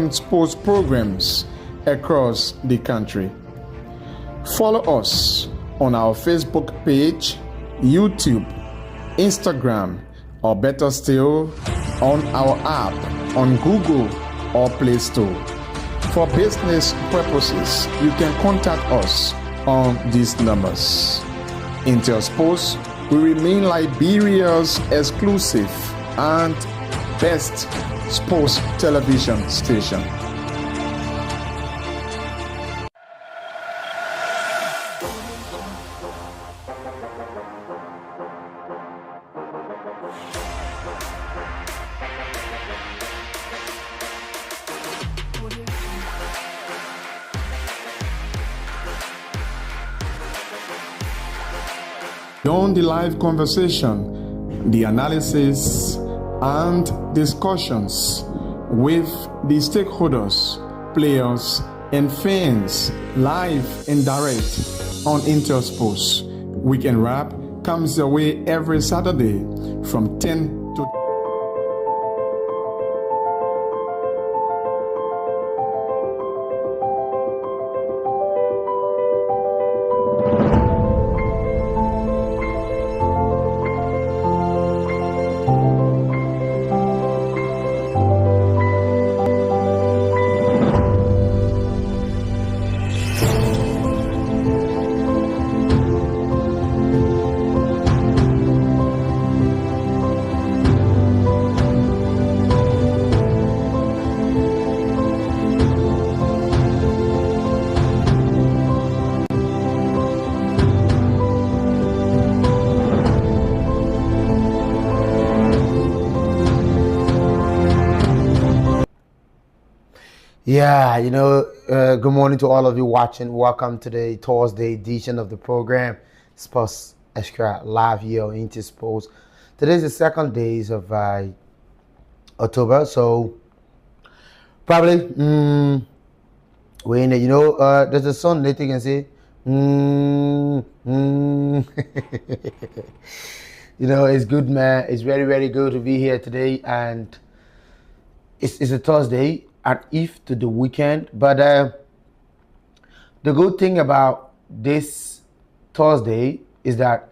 sports programs across the country. Follow us on our Facebook page, YouTube, Instagram, or better still, on our app on Google or Play Store. For business purposes, you can contact us on these numbers. Intel Sports will remain Liberia's exclusive and best sports television station. Beyond the live conversation, the analysis and discussions with the stakeholders, players, and fans live and direct on Intel Sports. Weekend Wrap comes your way every Saturday from 10 to Yeah, good morning to all of you watching. Welcome to the Thursday edition of the program, Sports Extra live here on Intel Sports. Today's the second days of October, so probably we're in it. There's a song that you can say. It's good, man. It's very, very good to be here today, and it's a Thursday. And if to the weekend, but the good thing about this Thursday is that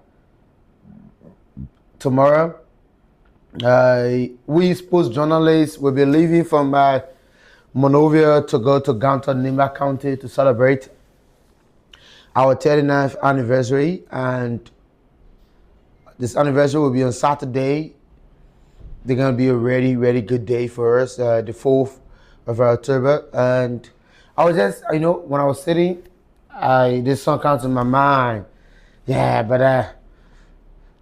tomorrow we sports journalists will be leaving from Monrovia to go to Ganton, Nimba County to celebrate our 39th anniversary, and this anniversary will be on Saturday. They're gonna be a really, really good day for us, the 4th of October. And I was just, when I was sitting, this song comes in my mind. Yeah, but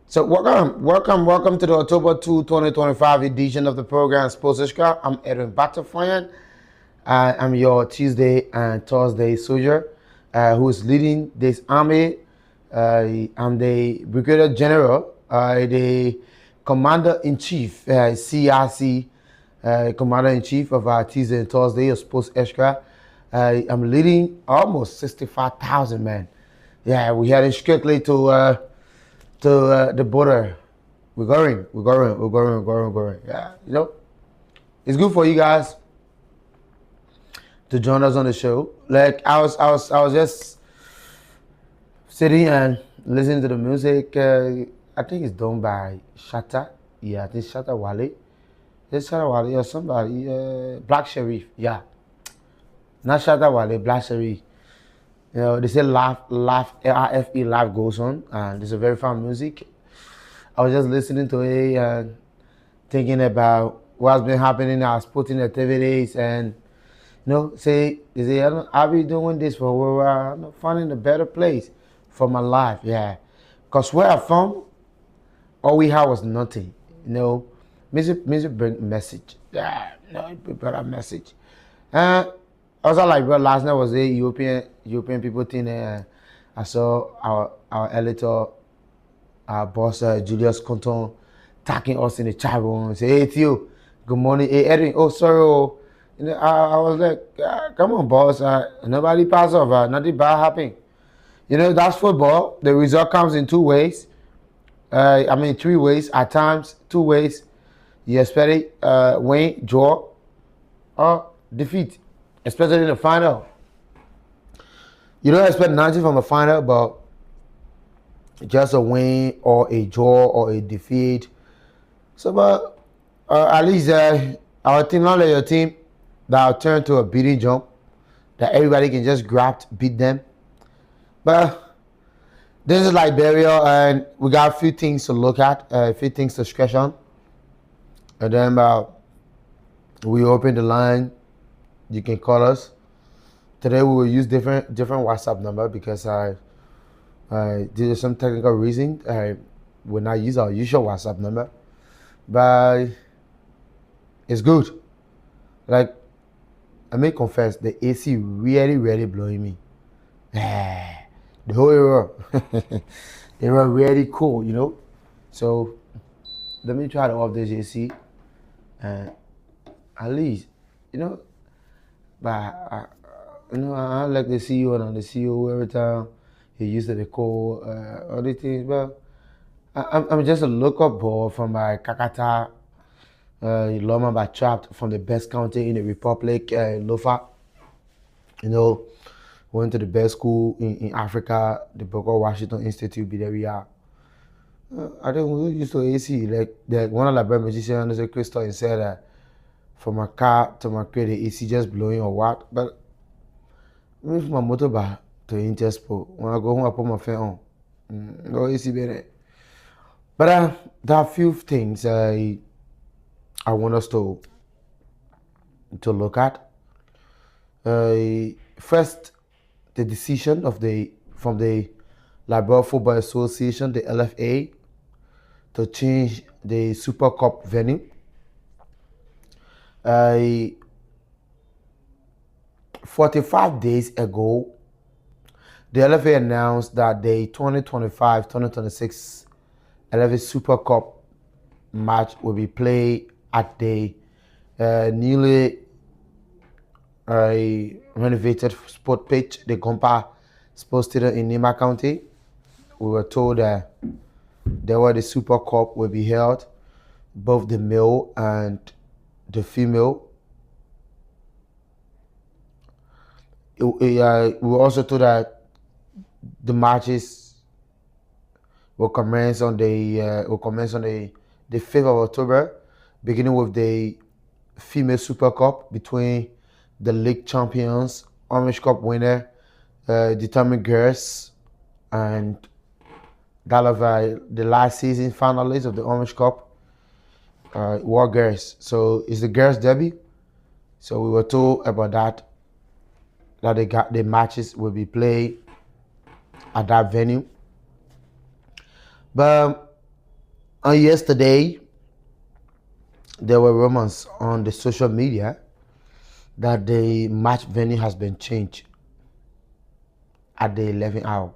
so welcome to the October 2, 2025 edition of the program Sports Extra. I'm Edwin Batafoyan. I'm your Tuesday and Thursday soldier who is leading this army. I'm the Brigadier General, the Commander-in-Chief, CRC, Commander-in-Chief of our Tuesday and Thursday of Sports Extra. I'm leading almost 65,000 men. Yeah, we're heading strictly to the border. We're going. Yeah, it's good for you guys to join us on the show. Like I was just sitting and listening to the music. I think it's done by Shatta. Yeah, I think Shatta Wale. It's Shatta Wale or somebody. Black Sherif. Yeah, not Shatta Wale. Black Sherif. They say laugh, LAFE, life goes on, and it's a very fun music. I was just listening to it and thinking about what's been happening in our sporting activities, and they say I'll be doing this for a while. I'm finding a better place for my life. Yeah, because where I'm from, all we had was nothing. Music bring message. Yeah, it brought a message. Also, like, bro, last night was a European people thing. I saw our editor, our boss, Julius Conton, tagging us in the chat room and say, "Hey, Theo, good morning. Hey, Edwin. Oh, sorry. I was like, come on, boss. Nobody pass off. Nothing bad happened. That's football. The result comes in two ways. 3 ways at times. 2 ways. You expect it, win, draw, or defeat, especially in the final. You don't expect nothing from a final, but just a win or a draw or a defeat. So, but at least our team, not like your team, that will turn to a beating jump that everybody can just grab, beat them. But this is Liberia, and we got a few things to look at, a few things to scratch on, and then we open the line. You can call us. Today we will use different WhatsApp number because due to some technical reason I will not use our usual WhatsApp number, but it's good. Like, I may confess, the AC really blowing me. The whole area, they were really cool, you know. So let me try to off this AC, and at least, you know. But I like the CEO and the CEO every time he used to call other things. But I'm just a local boy from Kakata, Loma, but trapped from the best county in the Republic, Lofa. You know, went to the best school in Africa, the Booker Washington Institute, be there we are. I think we used to AC, like one of the best musicians, Crystal, said that from my car to my crib, the AC just blowing or what. But I move my motorbike to Interspo. When I go home, I put my fan on. No AC better. But there are a few things I want us to look at. First, the decision from the Liberia Football Association, the LFA, to change the Super Cup venue. 45 days ago, the LFA announced that the 2025-2026 LFA Super Cup match will be played at the newly renovated sport pitch, the Gompa Sports Stadium in Nima County. We were told that the Super Cup will be held, both the male and the female. We were also told that the matches will commence on the 5th of October, beginning with the female Super Cup between the league champions, Orange Cup winner, Determined Girls, and that of the last season finalists of the Orange Cup, War Girls. So it's the girls' derby. So we were told about that the matches will be played at that venue. But on yesterday, there were rumors on the social media that the match venue has been changed at the 11th hour.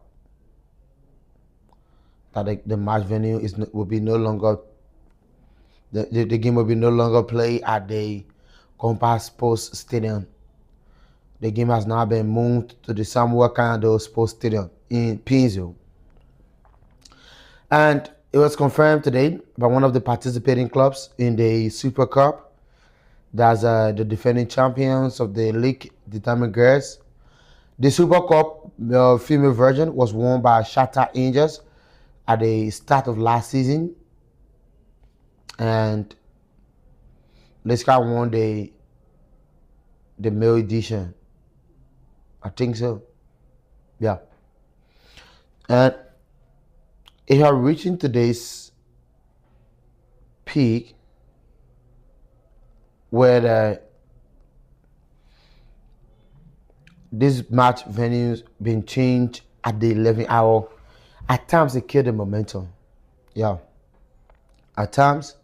That the match venue will be no longer, the game will be no longer played at the Compass Sports Stadium. The game has now been moved to the Samuel Kando Sports Stadium in Pinzo. And it was confirmed today by one of the participating clubs in the Super Cup. That's the defending champions of the league, Determined Girls. The Super Cup, the female version, was won by Shatter Angels at the start of last season. And Leska won the male edition. I think so. Yeah. And it had reaching today's peak where this match venues been changed at the 11th hour. At times it killed the momentum. Yeah. At times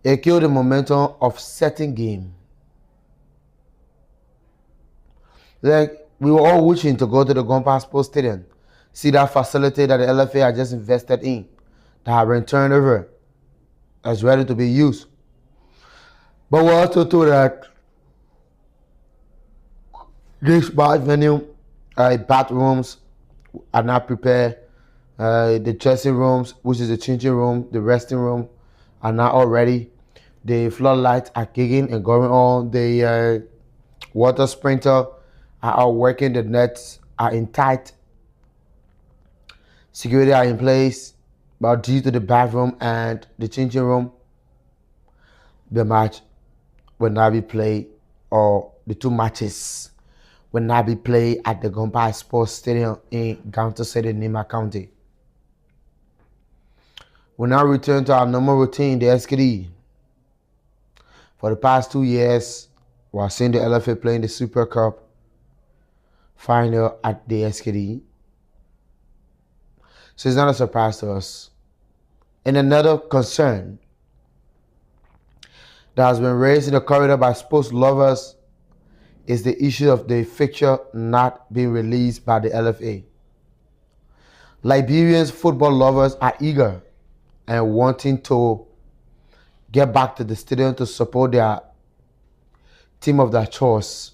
it killed the momentum of certain game. Like, we were all wishing to go to the Gompa Sports Stadium, see that facility that the LFA had just invested in, that had been turned over, as ready to be used. But we're also told that this match venue, bathrooms are not prepared. The dressing rooms, which is the changing room, the resting room, are not all ready. The floodlights are kicking and going on. The Water sprinter are out working. The nets are in tight. Security are in place. But due to the bathroom and the changing room, the match will not be played, or the two matches will not be played at the Gunpowder Sports Stadium in Gaunta City, Nima County. We now return to our normal routine, the SKD. For the past 2 years, we are seeing the LFA playing the Super Cup final at the SKD. So it's not a surprise to us. And another concern that has been raised in the corridor by sports lovers is the issue of the fixture not being released by the LFA. Liberians football lovers are eager and wanting to get back to the stadium to support their team of their choice.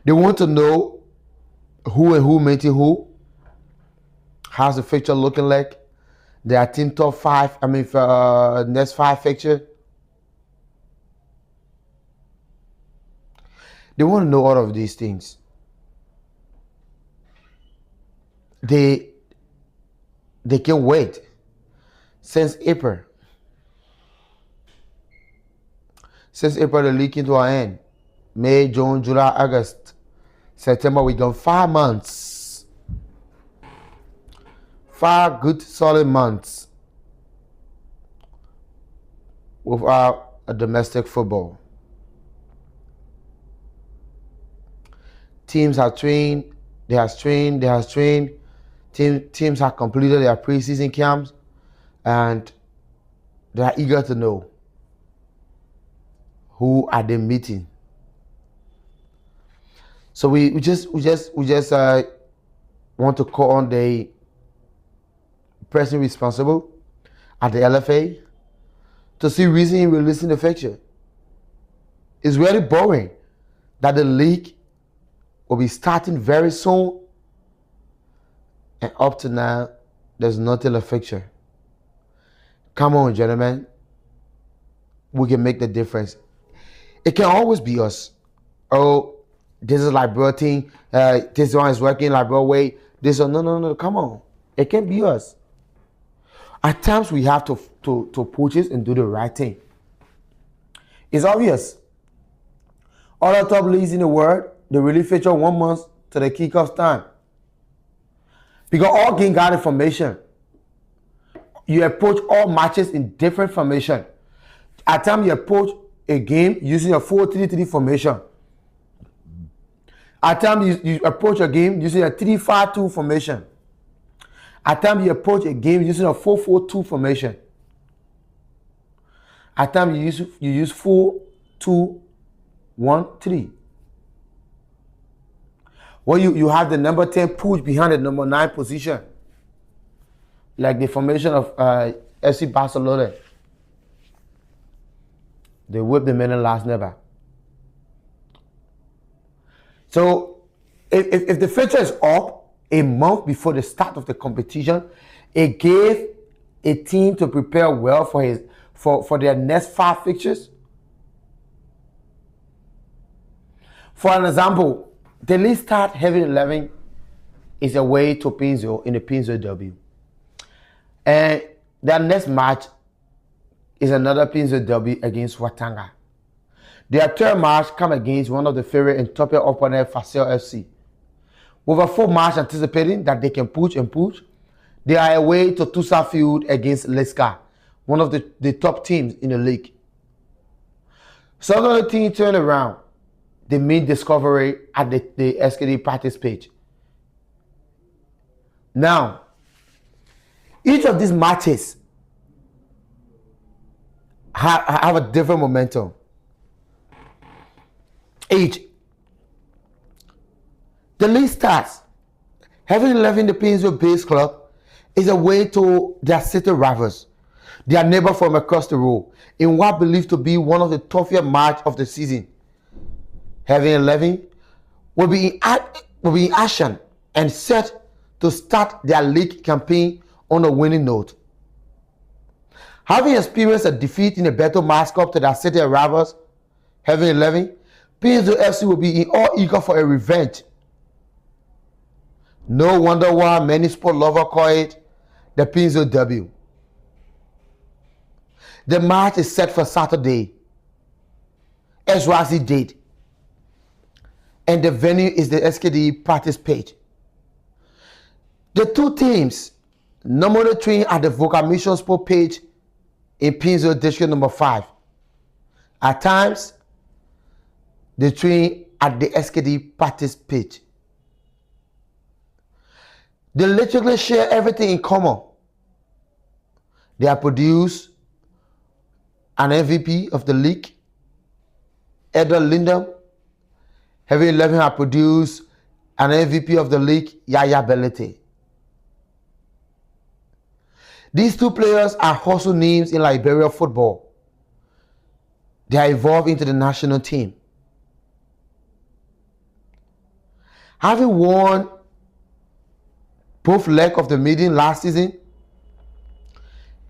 They want to know who and who meeting who. How's the fixture looking like? Their team top 5, next 5 fixture. They want to know all of these things. They can't wait. Since April, the league came to an end. May, June, July, August, September, we got 5 months. 5 good solid months without a domestic football. Teams have trained, teams have completed their preseason camps, and they are eager to know who are they meeting. So we just want to call on the person responsible at the LFA to see reason in releasing the fixture. It's really boring that the league will be starting very soon, and up to now, there's nothing a fixture. Come on, gentlemen. We can make the difference. It can always be us. Oh, this is Liberia team. This one is working Liberia way. This one, no. Come on. It can be us. At times, we have to push it and do the right thing. It's obvious. All the top leagues in the world, they really feature 1 month to the kickoff time. Because all game got information. You approach all matches in different formation. At times you approach a game using a 4-3-3 formation. At times you approach a game using a 3-5-2 formation. At times you approach a game using a 4-4-2 formation. At times you use 4-2-1-3. Well, you have the number 10 push behind the number 9 position. Like the formation of FC Barcelona. They whipped the men in last never. So if the fixture is up a month before the start of the competition, it gave a team to prepare well for their next 5 fixtures. For an example, the league start having 11 is away to Pinzo in the Pinzo W. And their next match is another Pinzo W against Watanga. Their third match come against one of the favorite and top opponent, Facel FC. With a full match anticipating that they can push, they are away to Tusa Field against Leska, one of the top teams in the league. So the team turn around. They made discovery at the SKD practice page. Now, each of these matches have a different momentum. Each. The league starts. Having 11 the Pinzo Base Club is a way to their city rivals, their neighbor from across the road, in what believed to be one of the toughest match of the season. Having 11 will be in action and set to start their league campaign on a winning note. Having experienced a defeat in the Battle Mass Cup to their city rivals, Having 11 Painesville FC will be in all eager for a revenge. No wonder why many sport lovers call it the Painesville Derby. The match is set for Saturday, as Razi did, and the venue is the SKD practice pitch. The two teams normally train at the Vocal Mission Sport page in Painesville District number 5. At times, they train at the SKD practice pitch. They literally share everything in common. They have produced an MVP of the league, Edward Lindham. Heavy 11 have produced an MVP of the league, Yaya Belete. These two players are also names in Liberia football. They are evolved into the national team. Having won both legs of the meeting last season,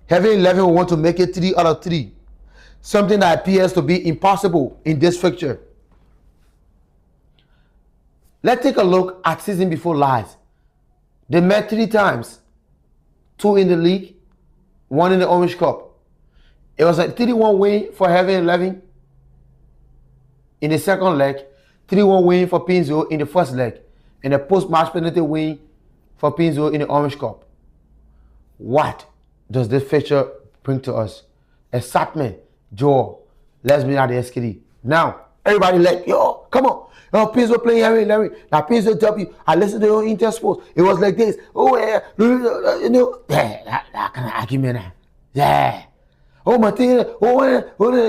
Heavy 11 will want to make it 3 out of 3. Something that appears to be impossible in this fixture. Let's take a look at season before last. They met 3 times. 2 in the league, 1 in the Orange Cup. It was a 3-1 win for Heavy 11 in the second leg, 3-1 win for Painesville in the first leg, and a post-match penalty win for Painesville in the Orange Cup. What does this fixture bring to us? Excitement, joy. Let's be at the SKD. Now, everybody like, yo, come on. Yo, Painesville playing Heavy 11. Now, Painesville W. I listened to your Intersports. It was like this. Oh, yeah. You know, yeah, that kind of argument. Yeah. Oh, my thing. Oh,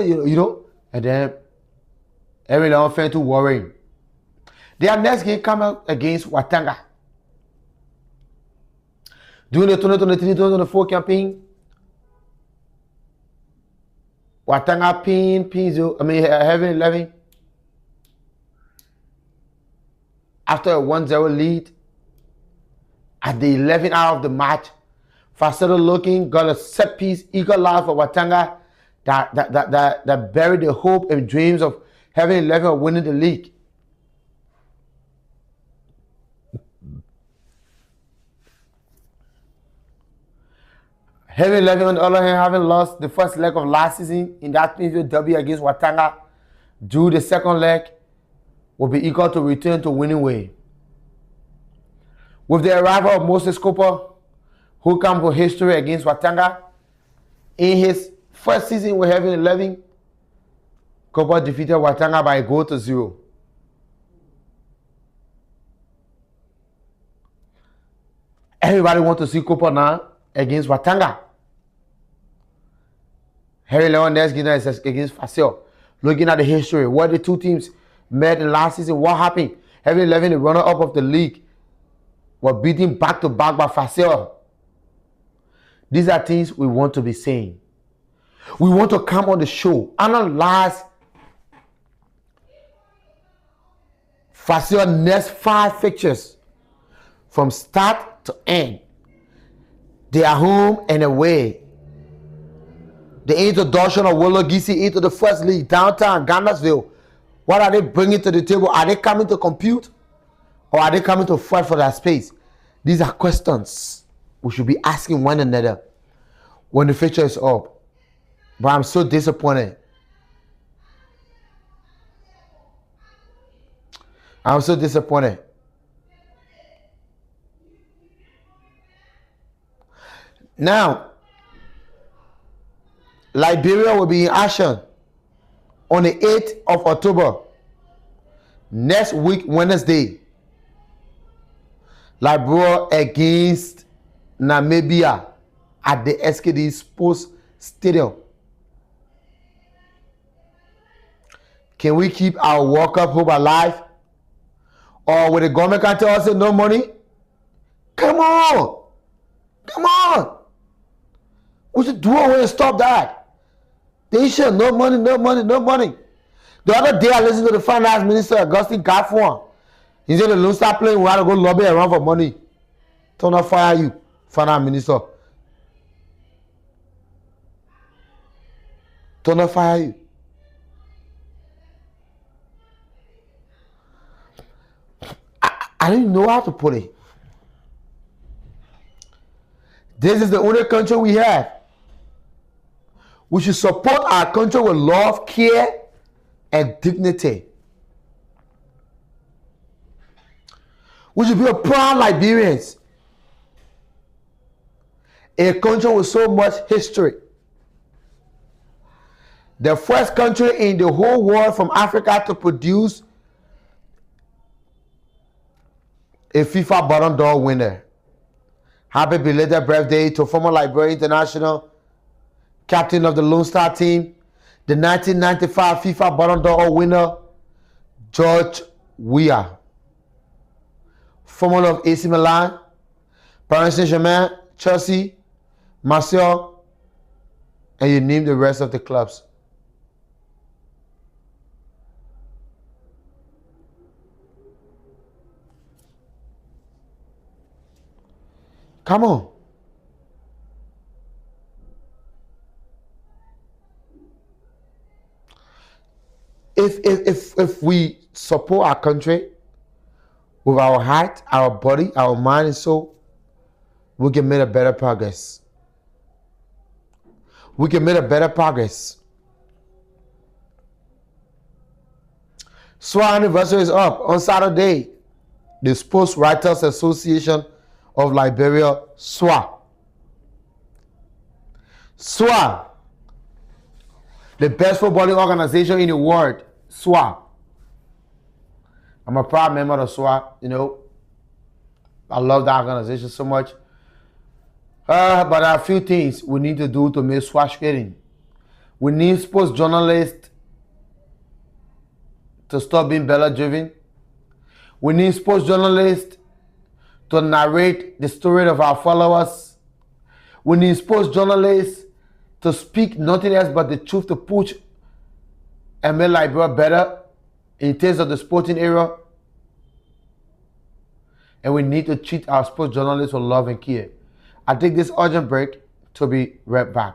you know. And then, every now fan to worrying. Their next game come out against Watanga. During the 2023-2024 campaign, Watanga Heavy 11. After a 1-0 lead, at the 11th hour of the match, Facero looking got a set piece eagle out for Watanga that buried the hope and dreams of Heavy 11 winning the league. Heavy 11 on the other hand, having lost the first leg of last season in that Painesville Derby against Watanga, drew the second leg, will be eager to return to winning way. With the arrival of Moses Cooper, who comes for history against Watanga, in his first season with Heavy 11, Cooper defeated Watanga by 1-0. Everybody wants to see Cooper now against Watanga. Heavy 11 is against Facel. Looking at the history, what the two teams met in last season, what happened? Heavy 11, the runner-up of the league, were beaten back-to-back by Facel. These are things we want to be saying. We want to come on the show, analyze Facel's next 5 fixtures from start to end. They are home and away. The introduction of Willow Gisi into the first league, downtown Gandalfsville. What are they bringing to the table? Are they coming to compete? Or are they coming to fight for their space? These are questions we should be asking one another when the fixture is up. But I'm so disappointed. I'm so disappointed. Now, Liberia will be in action on the 8th of October. Next week, Wednesday. Liberia against Namibia at the SKD Sports Stadium. Can we keep our World Cup hope alive? Or will the government can tell us no money? Come on! Come on! We should do away and stop that. They should no money, no money, no money. The other day I listened to the Finance Minister, Augustine Garfwan. He said the Lone Star playing, we have to go lobby around for money. Don't not fire you, Finance Minister. Don't not fire you. I didn't know how to put it. This is the only country we have. We should support our country with love, care, and dignity. We should be a proud Liberians. A country with so much history. The first country in the whole world from Africa to produce a FIFA Ballon d'Or winner. Happy belated birthday to former Liberia International, captain of the Lone Star team, the 1995 FIFA Ballon d'Or winner, George Weah. Former of AC Milan, Paris Saint-Germain, Chelsea, Marseille, and you name the rest of the clubs. Come on. If we support our country with our heart, our body, our mind and soul, we can make a better progress. We can make a better progress. SWA anniversary is up on Saturday. The Sports Writers Association of Liberia, SWA. SWA, the best footballing organization in the world, SWA. I'm a proud member of SWA, you know. I love that organization so much. But there are a few things we need to do to make SWA skating. We need sports journalists to stop being Bella driven. We need sports journalists to narrate the story of our followers. We need sports journalists to speak nothing else but the truth to push and make Liberia better in terms of the sporting era. And we need to treat our sports journalists with love and care. I take this urgent break to be right back.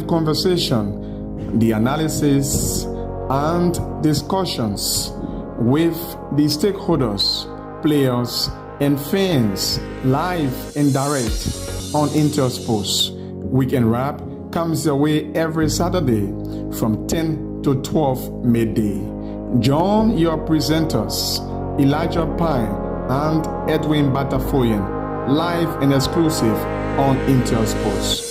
Conversation, the analysis and discussions with the stakeholders, players, and fans live and direct on Intersports. Weekend Wrap comes your way every Saturday from 10 to 12 midday. Join your presenters, Elijah Pine and Edwin Batafoyen, live and exclusive on Intersports.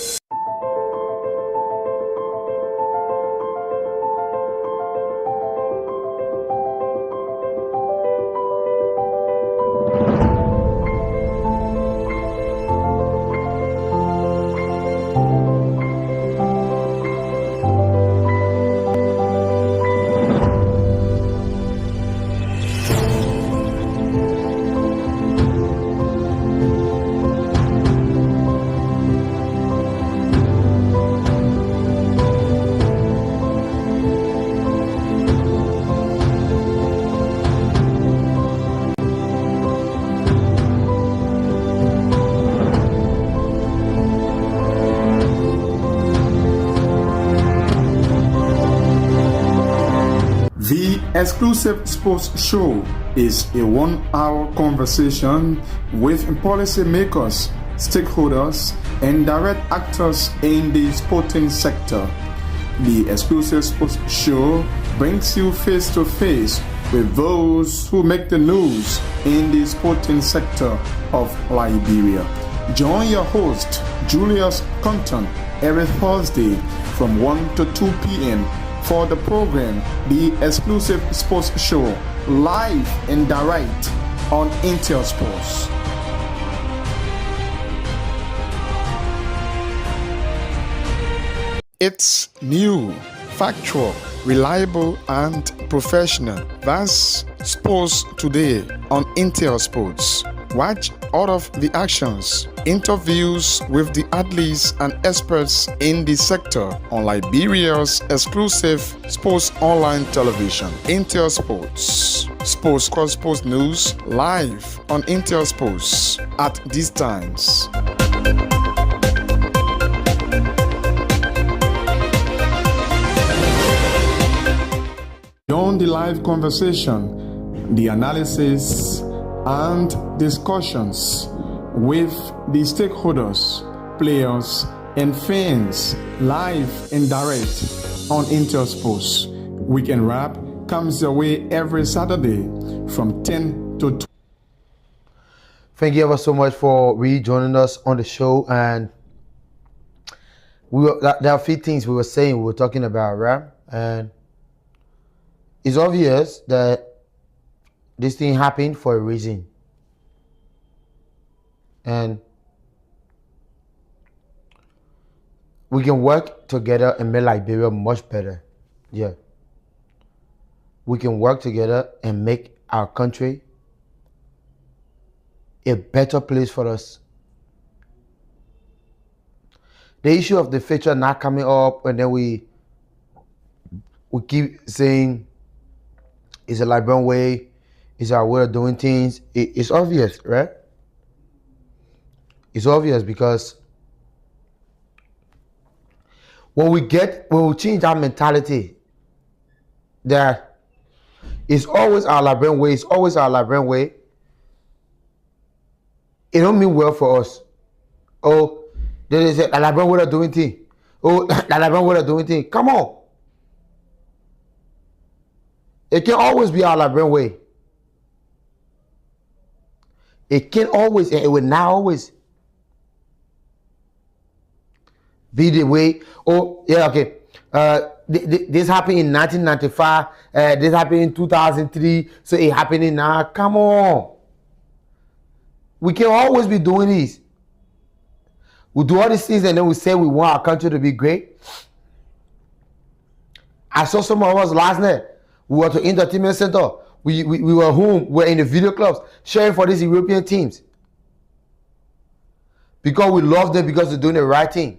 The Exclusive Sports Show is a 1-hour conversation with policymakers, stakeholders, and direct actors in the sporting sector. The Exclusive Sports Show brings you face to face with those who make the news in the sporting sector of Liberia. Join your host, Julius Compton, every Thursday from 1 to 2 p.m. for the program, The Exclusive Sports Show, live and direct on Intel Sports. It's new, factual, reliable, and professional. That's Sports Today on Intel Sports. Watch all of the actions, interviews with the athletes and experts in the sector on Liberia's exclusive sports online television, Intel Sports. Sports Cross Sports News live on Intel Sports at these times. Beyond the live conversation, the analysis and discussions with the stakeholders, players, and fans live and direct on Intel Sports. Weekend Wrap comes your way every Saturday from 10 to 2. Thank you ever so much for rejoining us on the show. And there are a few things we were talking about, right? And it's obvious that this thing happened for a reason. And we can work together and make Liberia much better. Yeah. We can work together and make our country a better place for us. The issue of the future not coming up, and then we keep saying it's a Liberian way, it's our way of doing things. It's obvious, right? It's obvious because when we change our mentality, that it's always our Liberian way, it's always our Liberian way, it don't mean well for us. Oh, there is a Liberian way of doing things. Oh, the Liberian way of doing things. Come on. It can always be our Liberian way. It can always, and it will not always be the way. Oh, yeah, okay. This happened in 1995. This happened in 2003. So it happening now. Come on. We can always be doing this. We do all these things and then we say we want our country to be great. I saw some of us last night. We were to entertainment center. We were home. We were in the video clubs sharing for these European teams. Because we love them, because they're doing the right thing.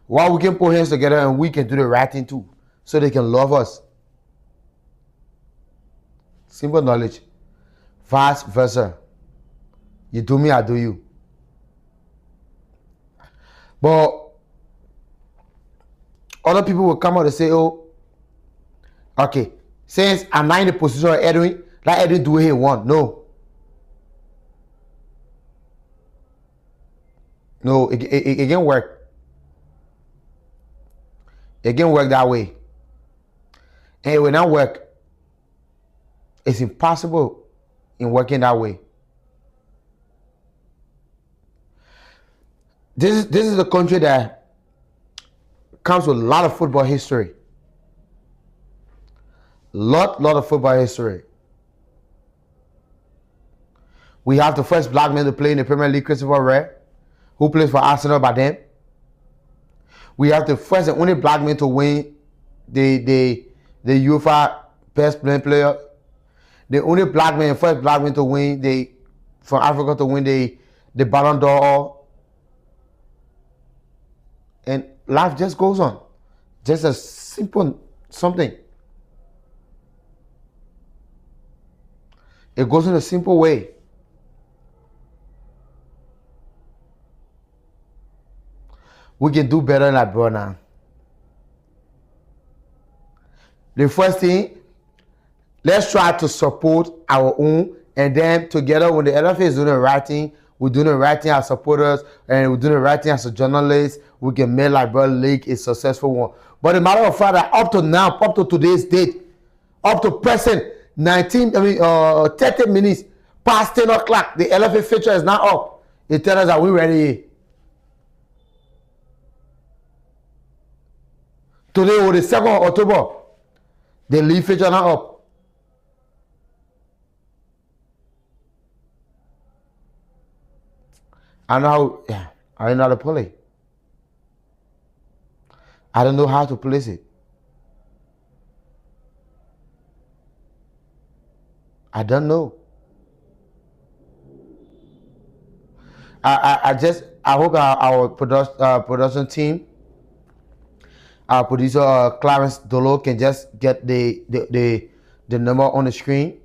While we can put hands together and we can do the right thing too. So they can love us. Simple knowledge. Vice versa. You do me, I do you. But other people will come out and say, oh, okay, since I'm not in the position of Edwin, let Edwin do what he want. No. No, it can't work. It can't work that way. And it will not work. It's impossible in working that way. This is a country that comes with a lot of football history. Lot of football history. We have the first black man to play in the Premier League, Christopher Wren, who plays for Arsenal by then. We have the first and only black man to win the UEFA Best Player. The only black man, first black man to win from Africa to win the Ballon d'Or. And life just goes on. Just a simple something. It goes in a simple way. We can do better like Liberia now. The first thing, let's try to support our own, and then together when the LFA is doing the right thing, we're doing the right thing as supporters, and we're doing the right thing as a journalist, we can make Liberia League a successful one. But the matter of fact that up to now, up to today's date, up to present 30 minutes past 10 o'clock, the LFA fixture is not up. It tells us that we're ready. Today was the 2nd of October. The league fixture not up. I know I don't know how to play. I don't know how to place it. I don't know. I hope our production team, our producer Clarence Dolo, can just get the number on the screen.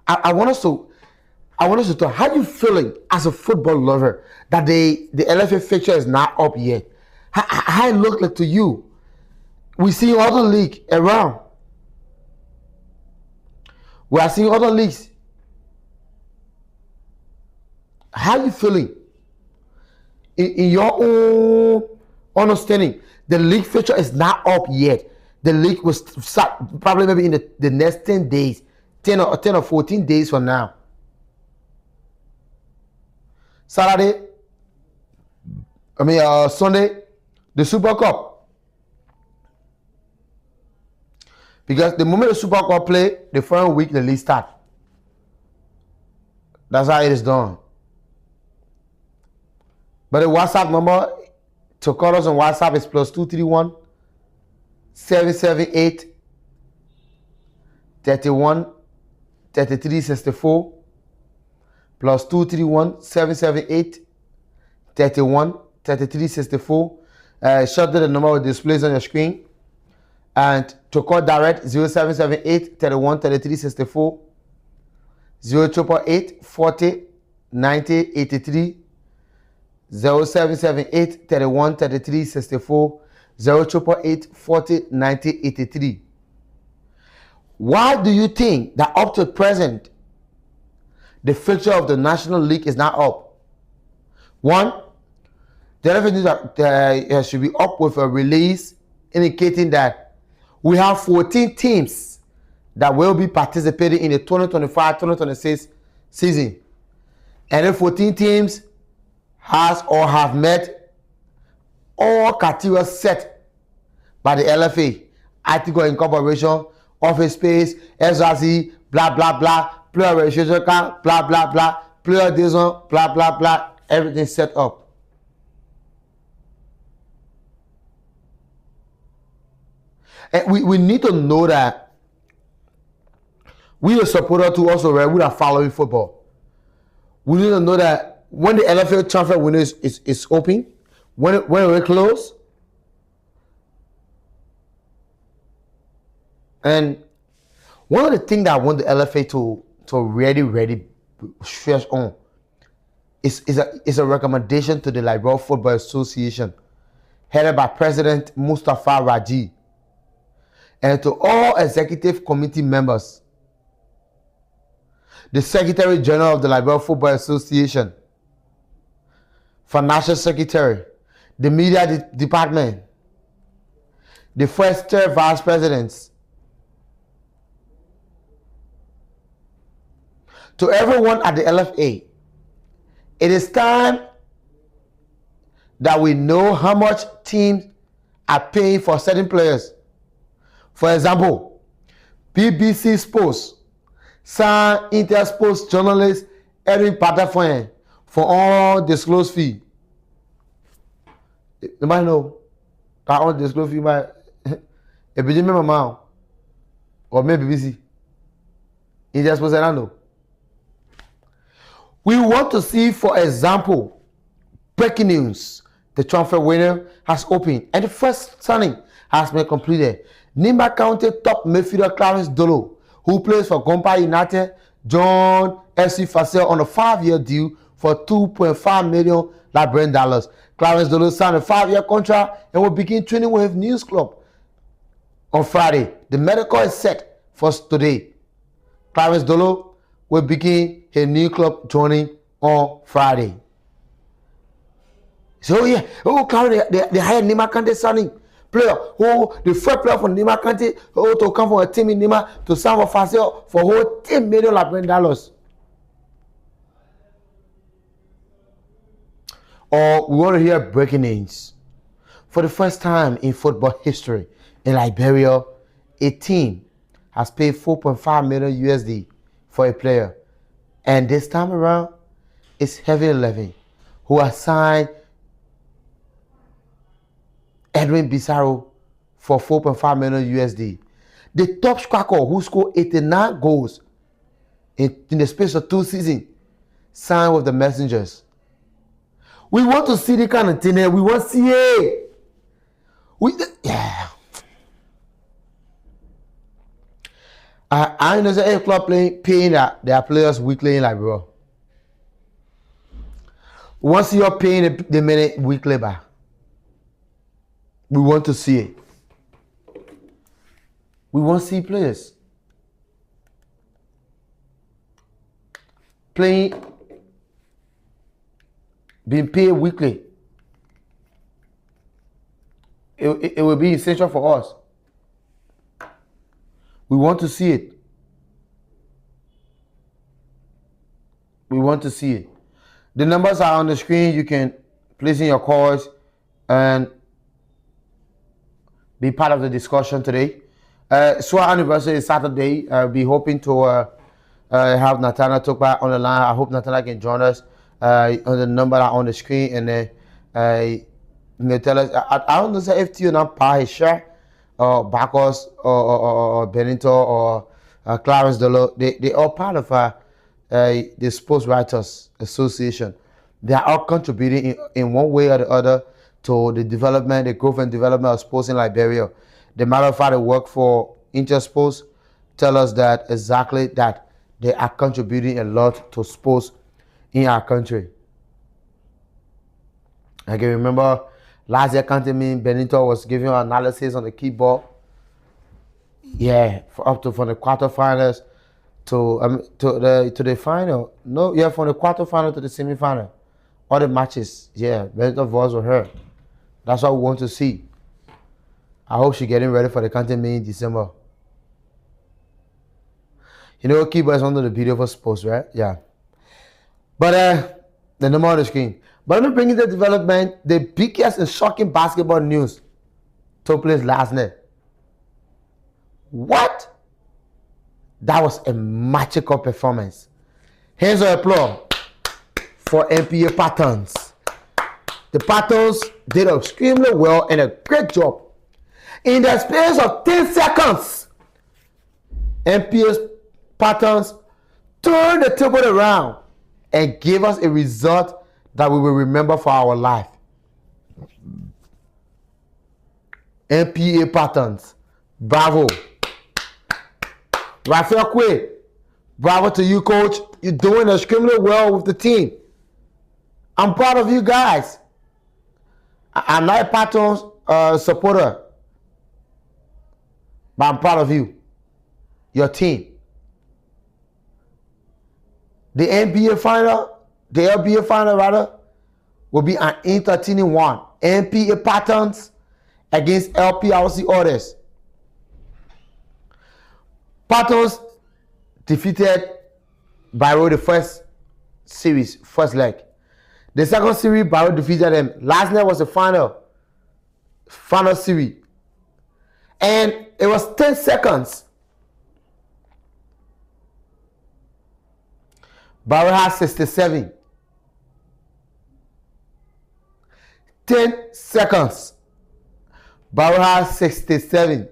I want us to talk. How you feeling as a football lover that the LFA fixture is not up yet? How it look like to you? We see other league around. We are seeing other leagues. How you feeling? In your own understanding, the league fixture is not up yet. The league will start probably maybe in the next 10 days, 10 or 14 days from now. Sunday, the Super Cup. Because the moment the Super Cup play, the following week the league start. That's how it is done. But the WhatsApp number to call us on WhatsApp is +231 778 31 33 64. +231 778 31 33 64. Short the number will displays on your screen. And to call direct 0778 31 33 64, 0888 40 90 83, 0778 31 33 64, 0888 40 90 83. Why do you think that up to present the fixture of the National League is not up? One, the revenue that should be up with a release indicating that we have 14 teams that will be participating in the 2025-2026 season. And the 14 teams has or have met all criteria set by the LFA. Article incorporation, office space, SRC, blah, blah, blah, player registration card, blah, blah, blah, player adhesion, blah, blah, blah, everything set up. And we need to know that we are supporters to also we are following football. We need to know that when the LFA transfer window is open, when it close, and one of the things that I want the LFA to really stress on is a recommendation to the Liberia Football Association, headed by President Mustafa Raji, and to all executive committee members, the Secretary General of the Liberia Football Association, Financial Secretary, the Media Department, the first third Vice Presidents, to everyone at the LFA, it is time that we know how much teams are paying for certain players. For example, BBC Sports signed Intersports journalist Eric Patafon for all disclosed fee. You might know that undisclosed fee might a big amount, or maybe BBC. Intersports, I don't know. We want to see, for example, breaking news: the transfer window has opened and the first signing has been completed. Nimba County top midfielder Clarence Dolo, who plays for Gompa United, joined FC Fasel on a 5-year deal for $2.5 million Liberian dollars. Clarence Dolo signed a 5-year contract and will begin training with News Club on Friday. The medical is set for today. Clarence Dolo will begin his new club joining on Friday. So Clarence, they hired Nima Kante signing player. The first player from Nima Kante to come from a team in Nima to sign for Fasio for whole $10 million. Or we want to hear breaking news. For the first time in football history in Liberia, a team has paid 4.5 million USD for a player. And this time around, it's Heavy 11 who has signed Edwin Bissaro for 4.5 million USD. The top striker who scored 89 goals in the space of 2 seasons signed with the Messengers. We want to see the kind of thing here. We want to see it. I understand a club paying their players weekly in Liberia. Once you're paying the minute weekly back, we want to see it. We want to see players playing, being paid weekly. It will be essential for us. We want to see it. We want to see it. The numbers are on the screen. You can place in your calls and be part of the discussion today. SWA anniversary is Saturday. I'll be hoping to have Nathaniel Tokpa on the line. I hope Nathaniel can join us on the number on the screen, and then tell us. I don't know if you not buy his share or Bacchus or Benito or Clarence Dolo. They all part of the Sports Writers Association. They are all contributing in one way or the other to the development, the growth and development of sports in Liberia. The matter of fact, they work for Intersports tell us that exactly that they are contributing a lot to sports in our country. I can remember last year, Benito was giving an analysis on the keyboard. Yeah, from the quarterfinals to the final. No, yeah, from the quarterfinal to the semifinal. All the matches, yeah, Benito voice with her. That's what we want to see. I hope she's getting ready for the country in December. You know, keyboard is under the video for sports, right? Yeah. But the number on the screen. But let me bring you the development. The biggest and shocking basketball news took place last night. What? That was a magical performance. Hands of applause for NPA Patterns. The Patterns did extremely well and a great job. In the space of 10 seconds, NPA Patterns turned the table around and gave us a result that we will remember for our life. NPA Patterns, bravo. Raphael Quay, bravo to you, coach. You're doing extremely well with the team. I'm proud of you guys. I'm not a Patterns supporter, but I'm proud of you, your team. The LBA final rather, will be an entertaining one. NPA Patterns against LPRC orders. Patterns defeated Barrow the first series, first leg. The second series, Barrow defeated them. Last night was the final series. And it was 10 seconds. Barrow has 67. 10 seconds. Barrow has 67.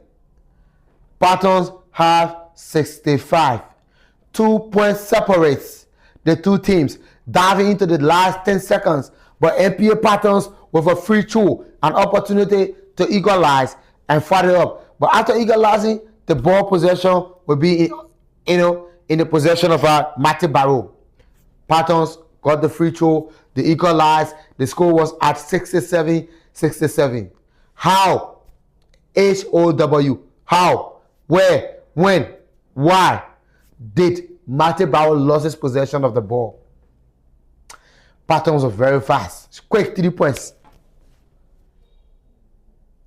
Patterns have 65. 2 points separates the two teams. Diving into the last 10 seconds, but NPA Patterns with a free throw, an opportunity to equalize and fight it up. But after equalizing, the ball possession will be in the possession of Matthew Barrow. Patterns got the free throw, they equalized. The score was at 67-67. How? HOW. How? Where? When? Why did Matthew Barrow lose his possession of the ball? Patterns was very fast. Quick 3 points.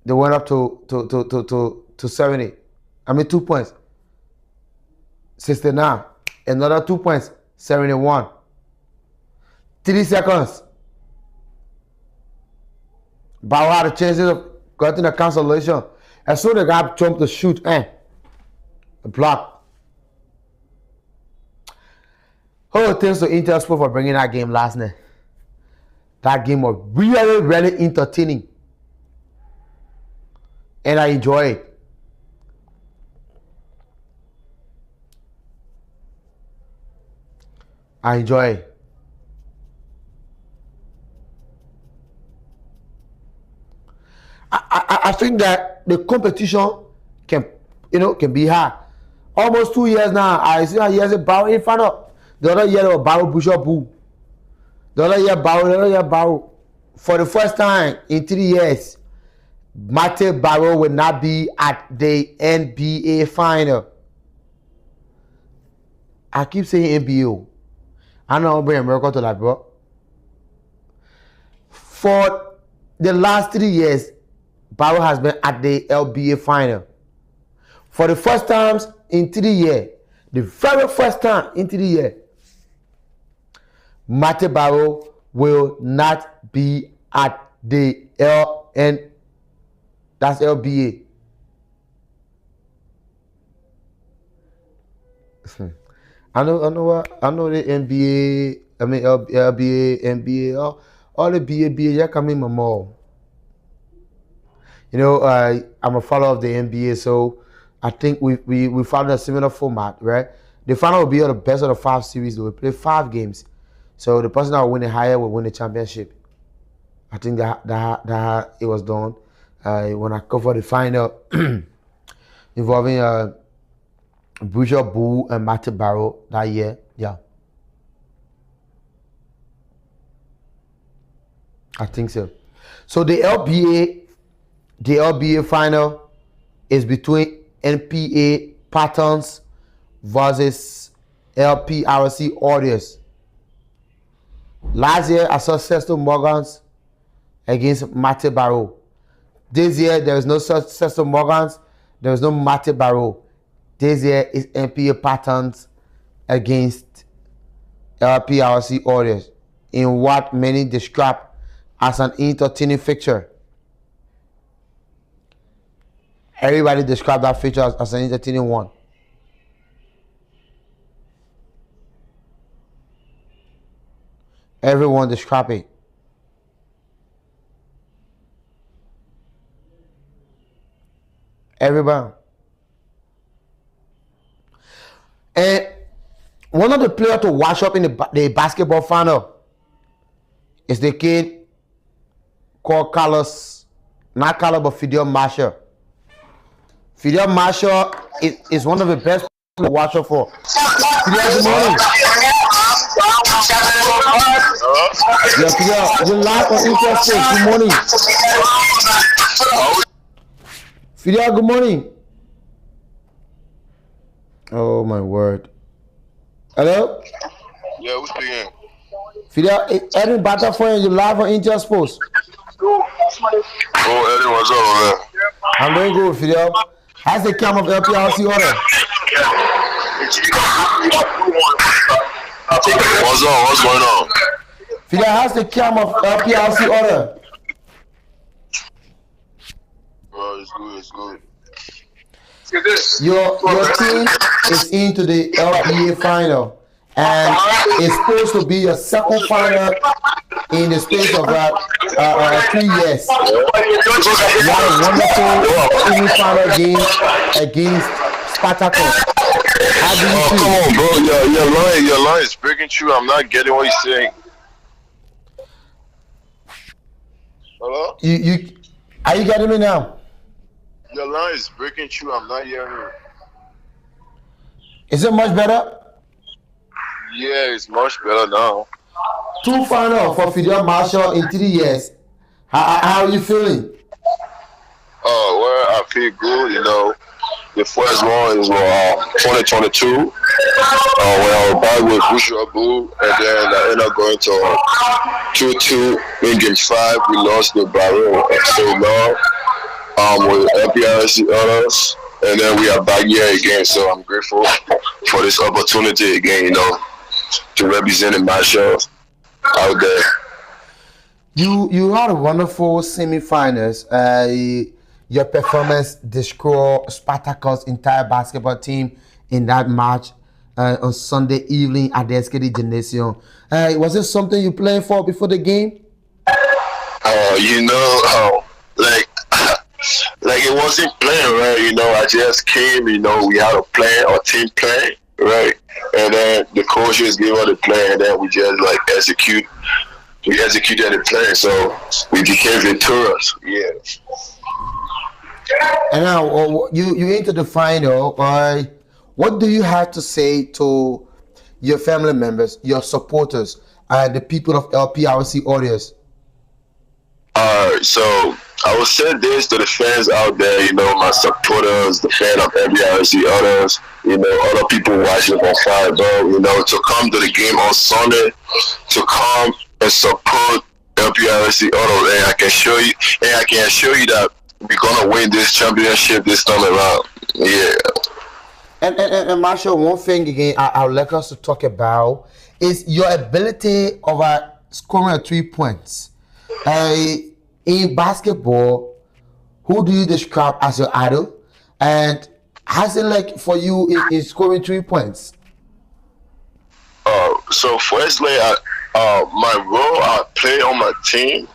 They went up to 70. 2 points. 69. Another 2 points. 71. 3 seconds. Barrow had a chance of getting a cancellation. As soon as the guy jumped to shoot, a block. Oh, thanks to Intel Sport for bringing that game last night. That game was really, really entertaining. And I enjoy it. I enjoy it. I think that the competition can be high. Almost 2 years now. I see how he has a Barrow in front of. The other year was Barrow Bishop Boo. The other year Barrow. For the first time in 3 years, Matthew Barrow will not be at the NBA final. I keep saying NBA. I know I'm bringing America to that, bro. For the last 3 years, Barrow has been at the LBA final. For the first time in 3 years, the very first time in 3 years, Matthew Barrow will not be at the LBA. I know the NBA, LBA, NBA, all the BA, they're coming my mall. I'm a follower of the NBA, so I think we found a similar format, right? The final will be the best of the 5 series. They will play 5 games. So the person that will win it higher will win the championship. I think that it was done when I covered the final involving Bishop Boo and Matthew Barrow that year. Yeah. I think so. So the LBA final is between NPA Patterns versus LPRC Audience. Last year I saw Cecil Morgans against Matthew Barrow. This year there is no such Cecil Morgans, there is no Matthew Barrow. This year is NPA Patterns against LPRC Audience in what many describe as an entertaining fixture. Everybody described that feature as an entertaining one. Everyone described it. Everybody. And one of the players to watch up in the basketball final is the kid called Carlos, not Carlos, but Fidel Marshall. Fidel Marshall is one of the best to watch out for. Fidel, good morning. Yeah, Fidel, you're live on Interest. Good morning. Fidel, good morning. Oh my word. Hello? Yeah, who's speaking? Fidel, Edwin Butterfly, you're live on Interest Post. Oh, Eddie, what's up, man? I'm doing good, Fidel. How's the camp of LPRC order? What's up? What's going on? Fidel, how's the camp of LPRC order? Bro, it's good, it's good. Your team is into the LBA final, and it's supposed to be your second final in the space of 3 years. You had a wonderful semi-final game against Spartacus. How do you feel? Come on, bro. Your line is breaking through. I'm not getting what you're saying. Hello? Are you getting me now? Your line is breaking through. I'm not hearing you. Is it much better? Yeah, it's much better now. 2 final for Fidel Marshall in 3 years. How are you feeling? Well, I feel good, The first one is 2022 when I was back with Bushra Abu, and then I ended up going to 2-2 in game 5. We lost the Barrow. So now with LPRC others, and then we are back here again. So I'm grateful for this opportunity again, to represent the Marshall out there. You had a wonderful semi-finals. Your performance destroyed Spartacus' entire basketball team in that match on Sunday evening at the SKD Gymnasium. Was it something you planned for before the game? Like it wasn't planned, right? I just came. We had a plan, a team plan, right? And then the coaches gave us the plan, and then we just execute. We executed the plan, so we became victorious. Yeah. And now you into the final. What do you have to say to your family members, your supporters, and the people of LPRC audience? So I will say this to the fans out there, my supporters, the fan of LPRC others, other people watching on Fireball, to come to the game on Sunday, to come and support LPRC others, and I can assure you that we're gonna win this championship this time around. Yeah. And Marshall, one thing again I would like us to talk about is your ability of scoring 3 points. In basketball, who do you describe as your idol? And how's it like for you in scoring 3 points? So firstly, my role I play on my team.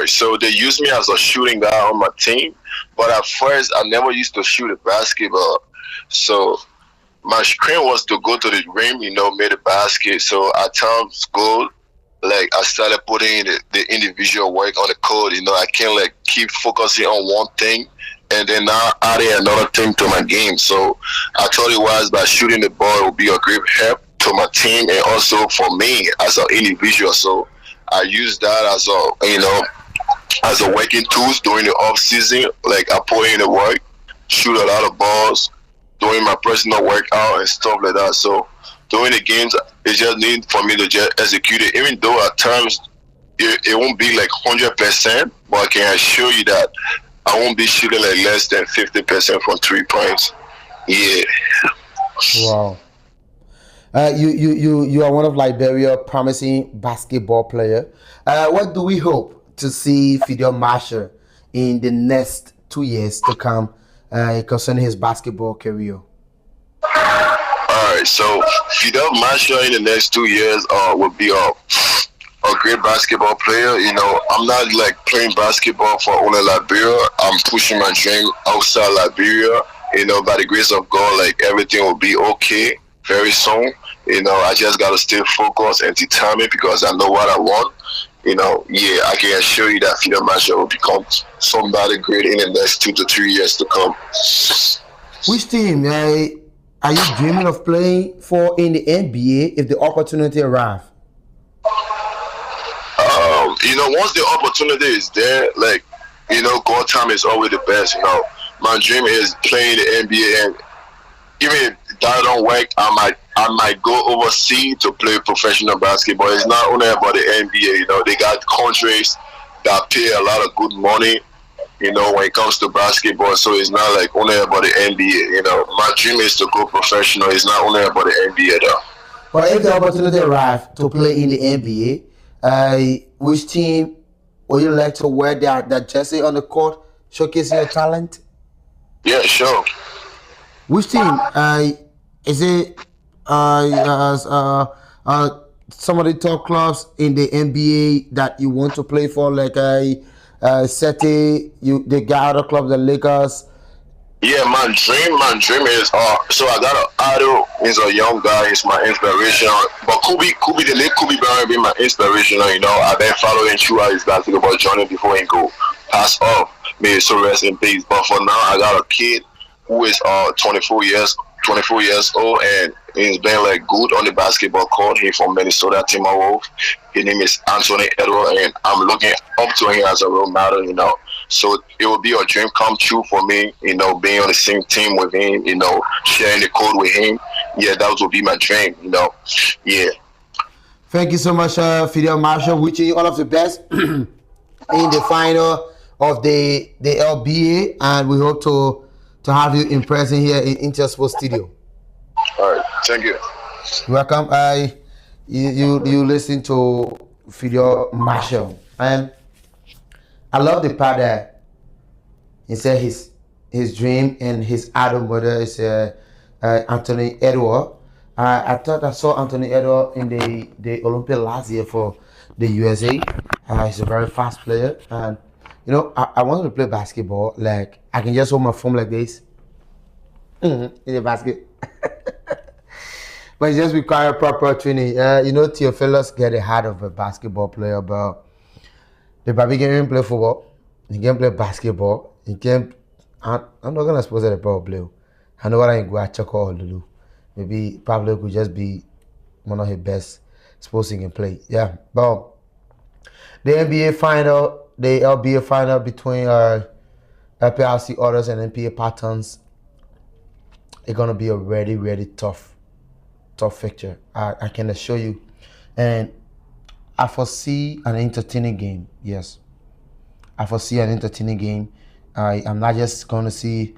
So they use me as a shooting guy on my team, but at first I never used to shoot a basketball. So my screen was to go to the rim, made a basket. So at times go, I started putting in the individual work on the court. I can't keep focusing on one thing and then now adding another thing to my game. So I thought it was by shooting the ball would be a great help to my team and also for me as an individual. So I use that as a working tools during the off season. I put in the work, shoot a lot of balls, doing my personal workout and stuff like that. So during the games, it just need for me to just execute it. Even though at times it won't be 100%, but I can assure you that I won't be shooting less than 50% from 3 points. Yeah. Wow. You are one of Liberia's promising basketball player. What do we hope to see Fidel Marshall in the next 2 years to come concerning his basketball career? All right, so Fidel Marshall in the next 2 years will be a great basketball player. I'm not playing basketball for only Liberia. I'm pushing my dream outside Liberia. By the grace of God, everything will be okay very soon. I just gotta stay focused and determined because I know what I want. I can assure you that Fidel Marshall will become somebody great in the next 2 to 3 years to come. Which team are you dreaming of playing for in the NBA if the opportunity arrives? Once the opportunity is there, God time is always the best. My dream is playing the NBA, and even if that don't work, I might go overseas to play professional basketball. It's not only about the NBA. They got countries that pay a lot of good money, when it comes to basketball. So it's not only about the NBA. My dream is to go professional. It's not only about the NBA though. But if the opportunity arrives to play in the NBA, which team would you like to wear that jersey on the court, showcasing your talent? Yeah, sure. Which team? Is it some of the top clubs in the NBA that you want to play for, Sete, the other clubs, the Lakers? Yeah, my dream is so I got an idol. He's a young guy. He's my inspiration. But the late Kobe Bryant be my inspiration. I've been following throughout his basketball journey before he go pass off. May so rest in peace. But for now, I got a kid who is 24 years old, and he's been good on the basketball court. He's from Minnesota Timberwolves. His name is Anthony Edwards, and I'm looking up to him as a role model. So it would be a dream come true for me, being on the same team with him, sharing the code with him. Yeah, that would be my dream, Yeah. Thank you so much, Fidel Marshall. Wishing you all of the best in the final of the LBA, and we hope to have you in person here in Intersport Studio. All right, thank you. Welcome. You listen to Fidel Marshall, and I love the part that he said his dream and his idol model is Anthony Edwards. I thought I saw Anthony Edwards in the Olympic last year for the USA. He's a very fast player, and I wanted to play basketball. Like, I can just hold my phone like this in the basket. But it just requires proper training. Theophilus get the heart of a basketball player, but the baby can play football. He can play basketball. He can. I'm not gonna suppose that the power play. I know what I go at Choco or Lulu. Maybe Pablo could just be one of his best sports he can play. Yeah, but the NBA final, the LBA final between LPRC orders and NBA patterns, it's gonna be a really, really tough fixture. I can assure you, and I foresee an entertaining game. Yes, I foresee an entertaining game. I'm not just going to say,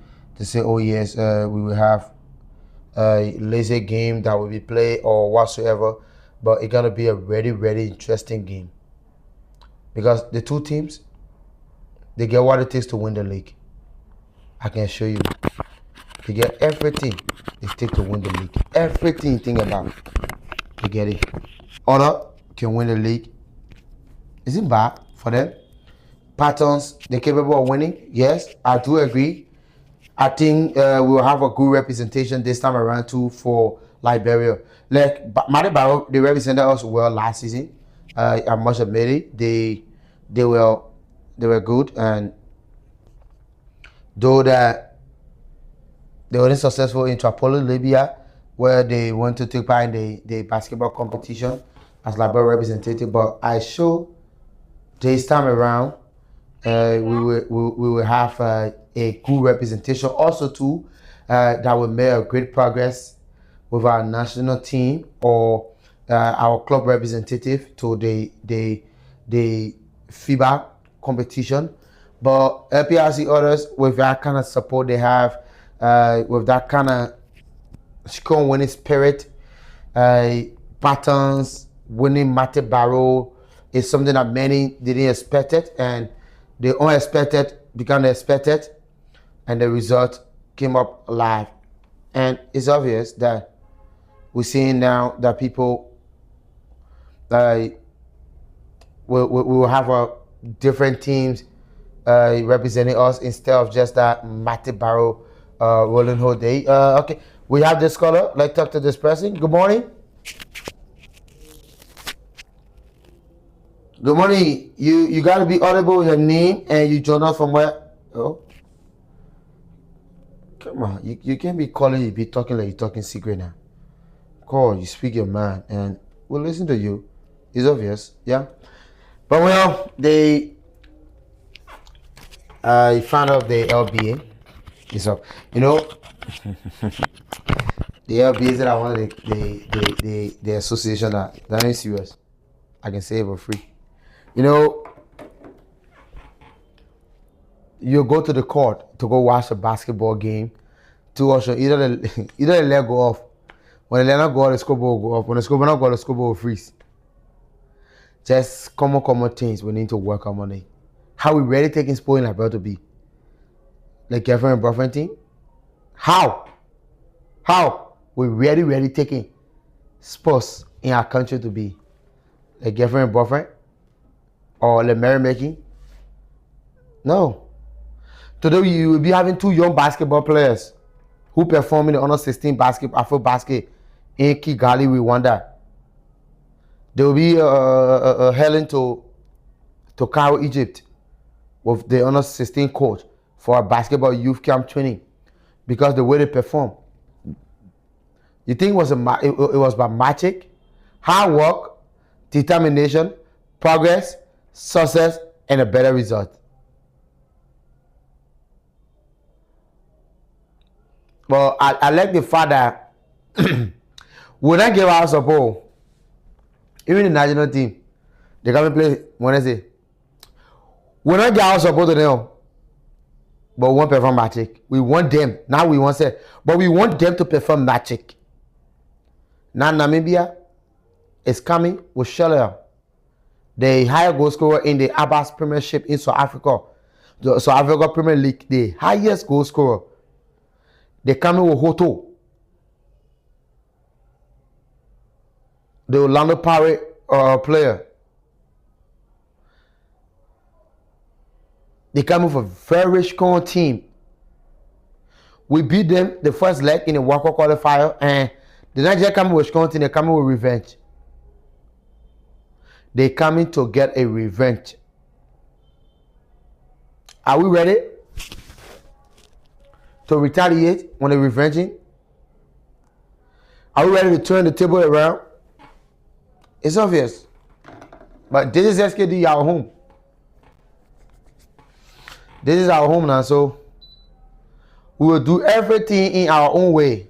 oh yes, we will have a lazy game that will be played or whatsoever, but it's going to be a really, really interesting game. Because the two teams, they get what it takes to win the league. I can assure you. They get everything it takes to win the league. Everything you think about, they get it. Other can win the league. Isn't bad for them. Patterns, they're capable of winning. Yes, I do agree. I think we will have a good representation this time around too for Liberia. Like Madi Barrow, they represented us well last season. I must admit it. They were good, and though that they weren't successful in Tripoli, Libya, where they went to take part in the basketball competition as Liberia representative. But I show this time around we will have a good representation. Also too, that will make a great progress with our national team or our club representative to the FIBA competition. But LPRC others, with that kind of support they have, with that kind of strong winning spirit, patterns, winning Madi Barrow is something that many didn't expect it, and the unexpected became expected, and the result came up live. And it's obvious that we're seeing now that people will have different teams representing us instead of just that Madi Barrow rolling whole day. Okay, we have this caller. Let's talk to this person. Good morning. Good morning. You got to be audible with your name, and you join us from where? Oh, come on. You can't be calling. You be talking like you're talking secret now. Call. You speak your mind, and we'll listen to you. It's obvious, yeah. But well, I found out the LBA is up. The LBA is that I wanted the association that ain't serious. I can say it for free. You go to the court to go watch a basketball game. Two options: either the leg go off. When the leg not go off, the scoreboard will go off. When the scoreboard not go off, the scoreboard will freeze. Just common things we need to work on it. How we really taking sport in Liberia to be? Like girlfriend and boyfriend thing? How we really taking sports in our country to be? Like girlfriend and boyfriend? Or like merrymaking? No. Today you will be having two young basketball players who perform in the under 16 Afro basket in Kigali, Rwanda. They will be heading to Cairo, Egypt, with the under 16 coach for a basketball youth camp training, because the way they perform. You think it was by magic? Hard work, determination, progress, success, and a better result. But I like the fact that we don't give our support. Even the national team, they come and play Wednesday. We don't give our support to them. But we want to perform magic. We want them. Now we want to say, but we want them to perform magic. Now Namibia is coming with Sheller, the highest goal scorer in the Abbas Premiership in South Africa. The South Africa Premier League, the highest goal scorer. They coming with Hoto, the Orlando Pirates player. They come with a very strong team. We beat them the first leg in the World Cup qualifier, and the Nigeria coming with strong team. They coming with revenge. They coming to get a revenge. Are we ready to retaliate when they're revenging? Are we ready to turn the table around? It's obvious. But this is SKD, our home. This is our home now, so we will do everything in our own way.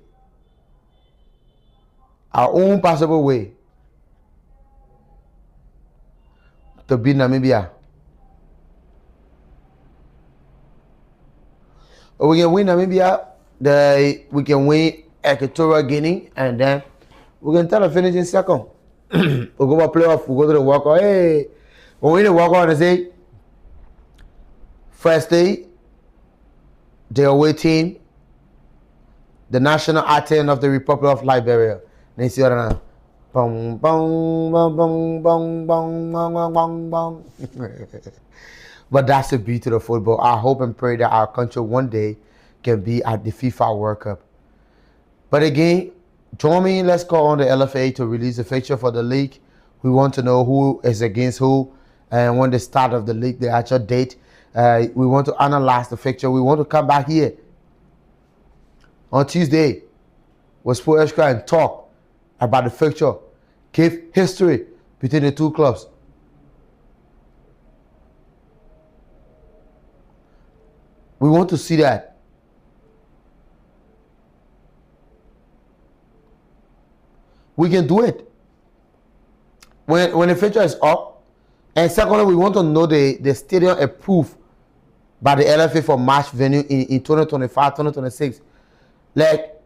Our own possible way to beat Namibia. We can win Namibia, we can win Equatorial Guinea, and then we can try to finish in second. We'll go to playoff, we'll go to the World Cup. Hey, when we win the World Cup, they say, first day, the away team, the national anthem of the Republic of Liberia. Then you see what I know? Bong, bong, bong, bong, bong, bong, bong, bong, bong. But that's the beauty of football. I hope and pray that our country one day can be at the FIFA World Cup. But again, join me. Let's call on the LFA to release the fixture for the league. We want to know who is against who and when the start of the league, the actual date. We want to analyze the fixture. We want to come back here on Tuesday with Sport Extra and talk about the fixture. Give history between the two clubs. We want to see that. We can do it. When the fixture is up, and secondly, we want to know the stadium approved by the LFA for match venue in 2025, 2026. Like,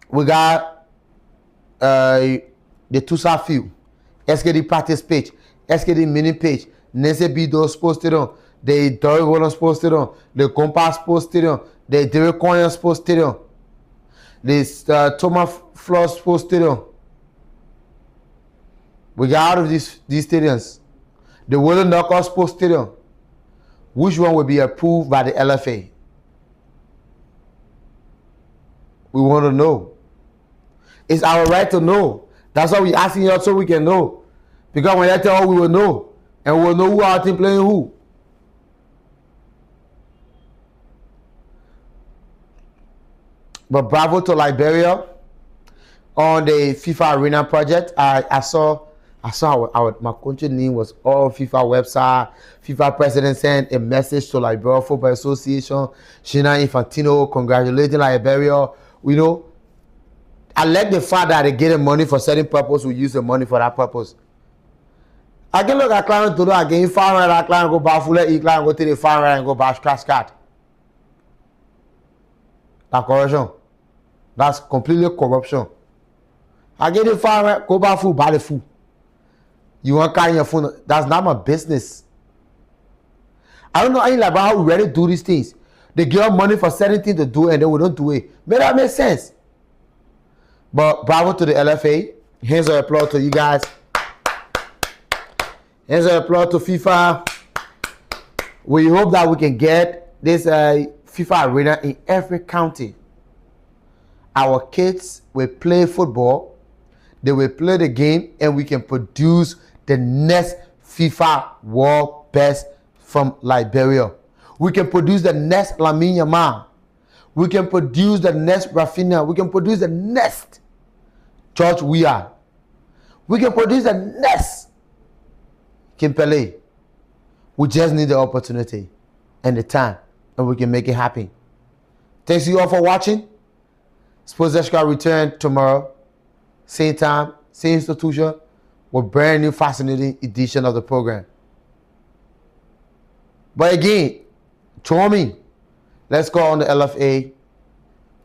we got the Tusa Field, SKD practice pitch, SKD mini pitch, Nese Bido Sports Stadium, the Dory Sports Stadium, the Compass Sports Stadium, the Derek Coyan Sports Stadium, the Thomas Floor Sports Stadium. We got out of these stadiums. The Willow Knockout Sports Stadium. Which one will be approved by the LFA? We want to know. It's our right to know. That's why we're asking you so we can know. Because when you tell us, we will know. And we will know who our team playing who. But bravo to Liberia on the FIFA Arena project. I saw my country name was all FIFA website. FIFA president sent a message to Liberia Football Association. Shina Infantino congratulating Liberia. You know, I like the fact that they get the money for certain purpose. We use the money for that purpose. I can look at client to do again. Farmer that client go buy full e client go to the farmer and go buy scratch card. That corruption. That's completely corruption. I get the farmer go buy food, buy the food. You want to carry your phone? That's not my business. I don't know anything about how we really do these things. They give us money for certain things to do and then we don't do it. May that make sense? But bravo to the LFA. Hands of applause to you guys. Hands of applause to FIFA. We hope that we can get this FIFA Arena in every county. Our kids will play football. They will play the game and we can produce the next FIFA world best from Liberia. We can produce the next Lamine Yamal. We can produce the next Rafinha. We can produce the next George Weah. We can produce the next Kimpele. We just need the opportunity and the time and we can make it happen. Thanks to you all for watching. Sports Extra return tomorrow. Same time, same institution, with brand new fascinating edition of the program. But again, join me. Let's go on the LFA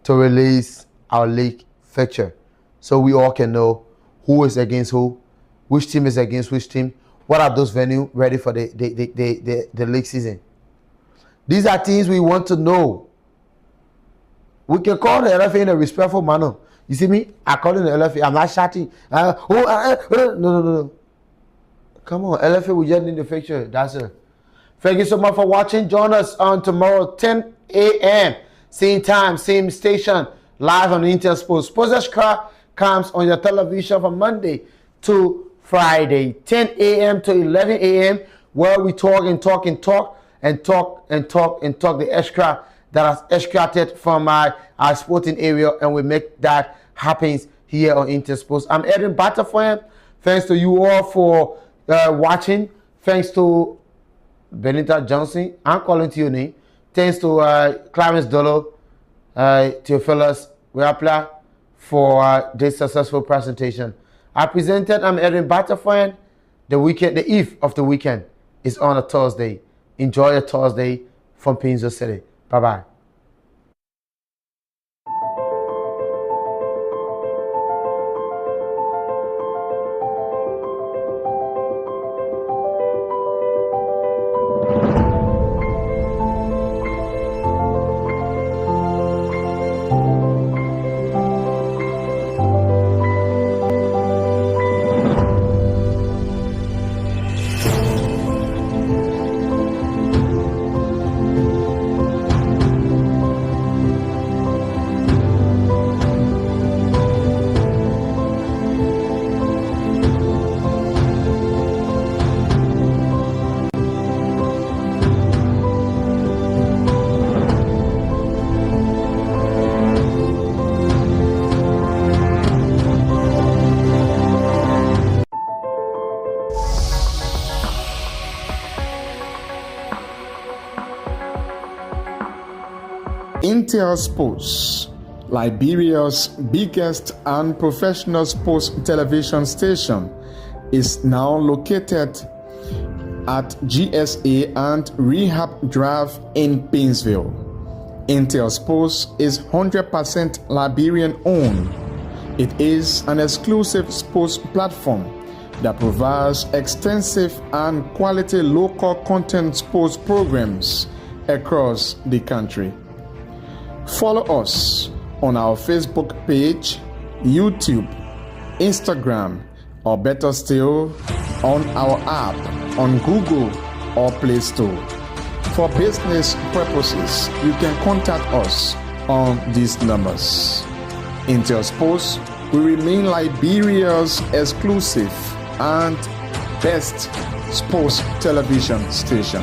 to release our league fixture so we all can know who is against who, which team is against which team, what are those venues ready for the league season. These are things we want to know. We can call the LFA in a respectful manner. You see me? I call in the LFA. I'm not shouting. No. Come on, LFA, we just need the fixture. That's it. Thank you so much for watching. Join us on tomorrow, 10 a.m. Same time, same station, live on Intel Sports. Sports Extra comes on your television from Monday to Friday, 10 a.m. to 11 a.m., where we talk the extra that is extracted from our sporting area, and we make that happen here on Intel Sports. I'm Edwin Butterfly. Thanks to you all for watching. Thanks to Benita Johnson. I'm calling to your name. Thanks to Clarence Dolo, Theophilus Rapla for this successful presentation. I'm Edwin Butterfly. The eve of the weekend is on a Thursday. Enjoy your Thursday from Pinzo City. Bye-bye. Intel Sports, Liberia's biggest and professional sports television station, is now located at GSA and Rehab Drive in Painesville. Intel Sports is 100% Liberian owned. It is an exclusive sports platform that provides extensive and quality local content sports programs across the country. Follow us on our Facebook page, YouTube, Instagram, or better still, on our app on Google or Play Store. For business purposes, you can contact us on these numbers. Intel Sports will remain Liberia's exclusive and best sports television station.